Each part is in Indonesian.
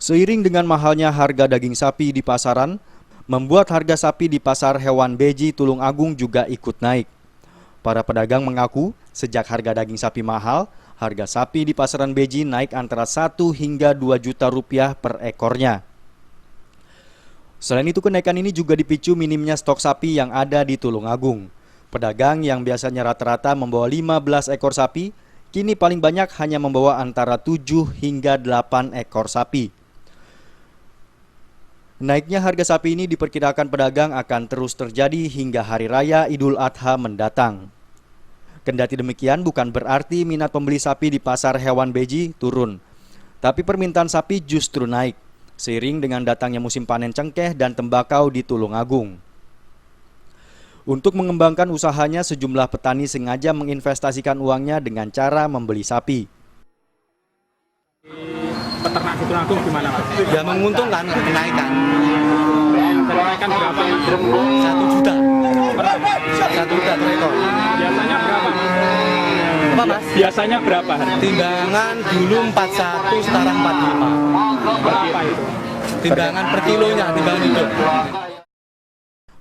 Seiring dengan mahalnya harga daging sapi di pasaran, membuat harga sapi di pasar hewan Beji Tulungagung juga ikut naik. Para pedagang mengaku sejak harga daging sapi mahal, harga sapi di pasaran Beji naik antara 1 hingga 2 juta rupiah per ekornya. Selain itu, kenaikan ini juga dipicu minimnya stok sapi yang ada di Tulungagung. Pedagang yang biasanya rata-rata membawa 15 ekor sapi, kini paling banyak hanya membawa antara 7 hingga 8 ekor sapi. Naiknya harga sapi ini diperkirakan pedagang akan terus terjadi hingga Hari Raya Idul Adha mendatang. Kendati demikian, bukan berarti minat pembeli sapi di pasar hewan Beji turun, tapi permintaan sapi justru naik, seiring dengan datangnya musim panen cengkeh dan tembakau di Tulungagung. Untuk mengembangkan usahanya, sejumlah petani sengaja menginvestasikan uangnya dengan cara membeli sapi. Peternak di Tulungagung gimana, Mas? Ya menguntungkan kenaikan. Kenaikan berapa? 1 juta. 1 juta per ekor. Biasanya berapa, Mas? Apa, Mas? Biasanya berapa? Timbangan dulu 41, sekarang 45. Berapa itu? Timbangan per kilonya, timbangan hidup.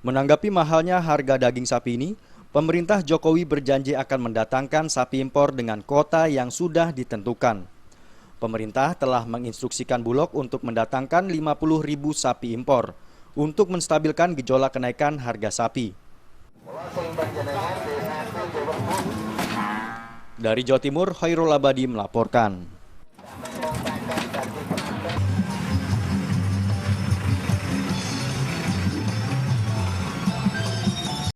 Menanggapi mahalnya harga daging sapi ini, pemerintah Jokowi berjanji akan mendatangkan sapi impor dengan kuota yang sudah ditentukan. Pemerintah telah menginstruksikan Bulog untuk mendatangkan 50.000 sapi impor untuk menstabilkan gejolak kenaikan harga sapi. Dari Jawa Timur, Khairul Abadi melaporkan.